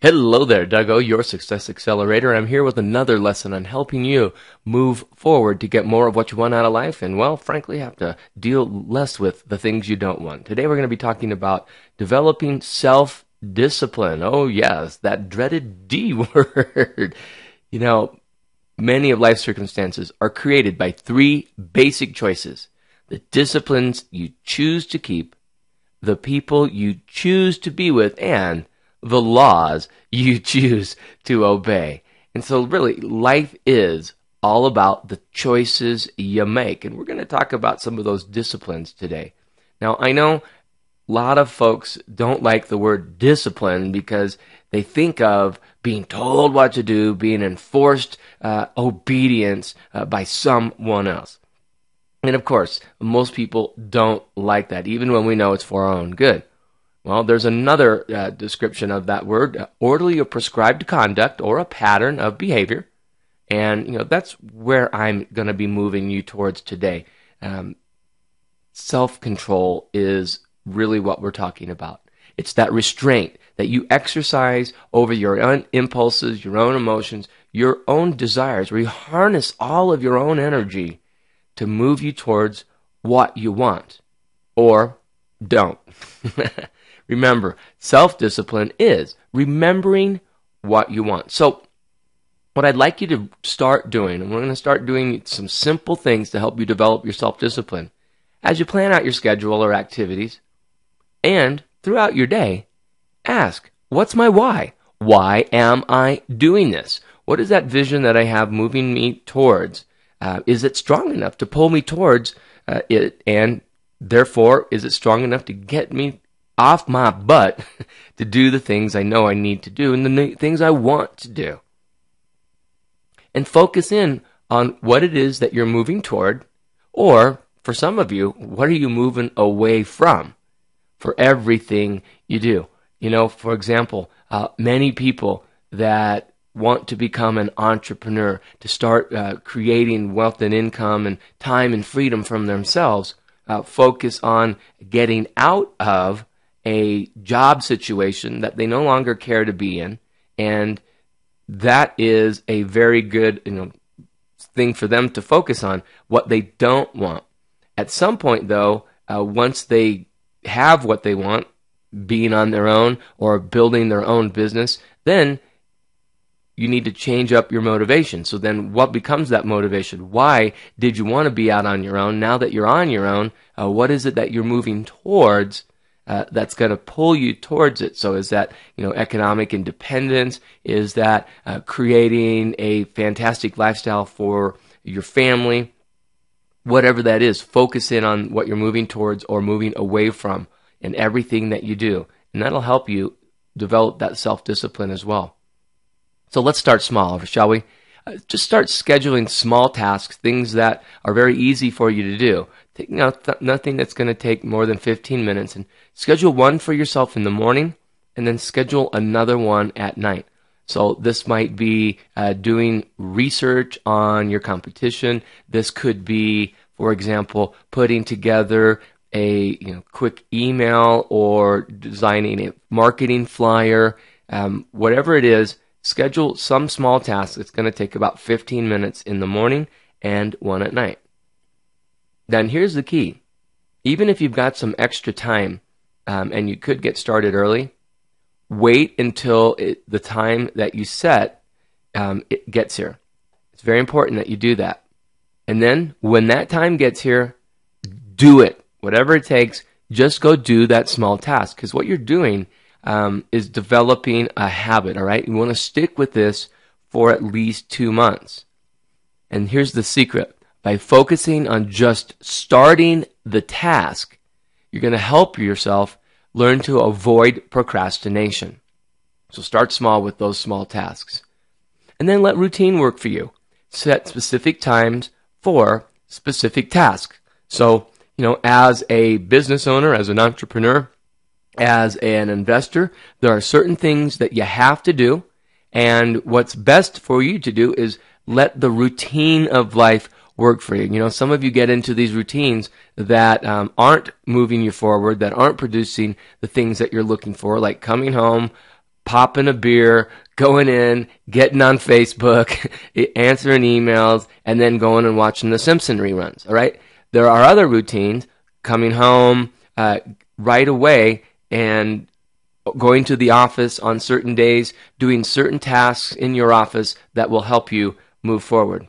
Hello there, Dougo, your Success Accelerator. I'm here with another lesson on helping you move forward to get more of what you want out of life and, well, frankly, have to deal less with the things you don't want. Today we're going to be talking about developing self-discipline. Oh, yes, that dreaded D word. You know, many of life's circumstances are created by three basic choices: the disciplines you choose to keep, the people you choose to be with, and the laws you choose to obey. And so really, life is all about the choices you make. And we're going to talk about some of those disciplines today. Now, I know a lot of folks don't like the word discipline because they think of being told what to do, being enforced obedience by someone else. And of course, most people don't like that, even when we know it's for our own good. Well, there's another description of that word: orderly or prescribed conduct or a pattern of behavior. And, that's where I'm going to be moving you towards today. Self-control is really what we're talking about. It's that restraint that you exercise over your own impulses, your own emotions, your own desires, where you harness all of your own energy to move you towards what you want, or don't. Remember, self-discipline is remembering what you want. So what I'd like you to start doing, and we're going to start doing some simple things to help you develop your self-discipline as you plan out your schedule or activities, and throughout your day, ask, what's my why? Why am I doing this? What is that vision that I have moving me towards? Is it strong enough to pull me towards it? And therefore, is it strong enough to get me off my butt to do the things I know I need to do and the things I want to do? And focus in on what it is that you're moving toward, or for some of you, what are you moving away from for everything you do? For example, many people that want to become an entrepreneur, to start creating wealth and income and time and freedom from themselves, focus on getting out of a job situation that they no longer care to be in, and that is a very good thing for them to focus on, what they don't want. At some point, though, once they have what they want, being on their own or building their own business, then you need to change up your motivation. So then what becomes that motivation? Why did you want to be out on your own? Now that you're on your own, what is it that you're moving towards that's going to pull you towards it? So is that economic independence? Is that creating a fantastic lifestyle for your family? Whatever that is, focus in on what you're moving towards or moving away from in everything that you do. And that'll help you develop that self-discipline as well. So let's start small, shall we? Just start scheduling small tasks, things that are very easy for you to do. Nothing that's going to take more than 15 minutes. And schedule one for yourself in the morning, and then schedule another one at night. So this might be doing research on your competition. This could be, for example, putting together a quick email or designing a marketing flyer. Whatever it is, schedule some small task. It's going to take about 15 minutes in the morning and one at night. Then here's the key. Even if you've got some extra time and you could get started early, wait until the time that you set it gets here. It's very important that you do that. And then when that time gets here, do it. Whatever it takes, just go do that small task. Because what you're doing is developing a habit, all right? You want to stick with this for at least 2 months. And here's the secret. By focusing on just starting the task, you're going to help yourself learn to avoid procrastination. So start small with those small tasks. And then let routine work for you. Set specific times for specific tasks. So, as a business owner, as an entrepreneur, as an investor, there are certain things that you have to do. And what's best for you to do is let the routine of life work for you. Some of you get into these routines that aren't moving you forward, that aren't producing the things that you're looking for, like coming home, popping a beer, going in, getting on Facebook, answering emails, and then going and watching the Simpson reruns. All right. There are other routines: coming home right away and going to the office on certain days, doing certain tasks in your office that will help you move forward.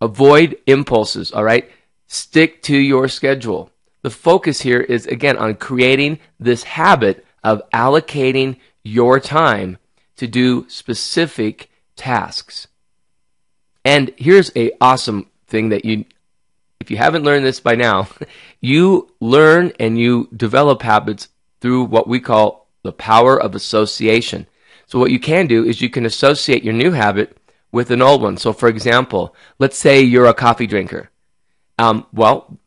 Avoid impulses, all right? Stick to your schedule. The focus here is, again, on creating this habit of allocating your time to do specific tasks. And here's an awesome thing that if you haven't learned this by now, you learn and you develop habits through what we call the power of association. So what you can do is you can associate your new habit with an old one. So for example, let's say you're a coffee drinker. Well,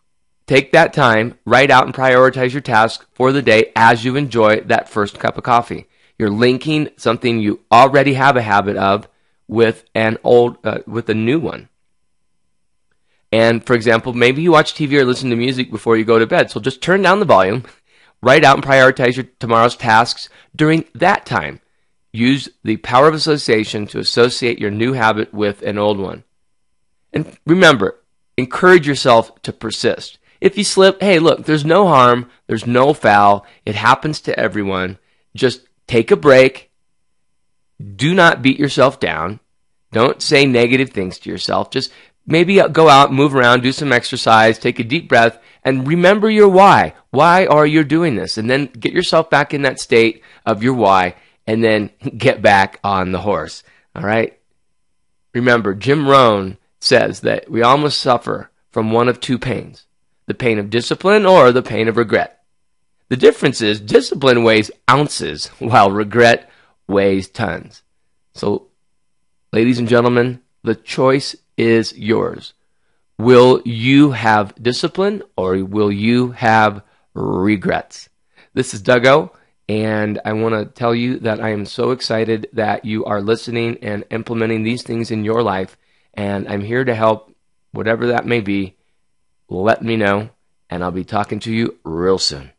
take that time, write out and prioritize your tasks for the day as you enjoy that first cup of coffee. You're linking something you already have a habit of with with a new one. And for example, maybe you watch TV or listen to music before you go to bed. So just turn down the volume, write out and prioritize your tomorrow's tasks during that time. Use the power of association to associate your new habit with an old one. And remember, encourage yourself to persist. If you slip, hey, look, there's no harm, there's no foul. It happens to everyone. Just take a break. Do not beat yourself down. Don't say negative things to yourself. Just maybe go out, move around, do some exercise, take a deep breath, and remember your why. Why are you doing this? And then get yourself back in that state of your why, and then get back on the horse. All right? Remember, Jim Rohn says that we all must suffer from one of two pains: the pain of discipline or the pain of regret. The difference is discipline weighs ounces while regret weighs tons. So, ladies and gentlemen, the choice is yours. Will you have discipline or will you have regrets? This is Doug O, and I want to tell you that I am so excited that you are listening and implementing these things in your life, and I'm here to help, whatever that may be. Let me know, and I'll be talking to you real soon.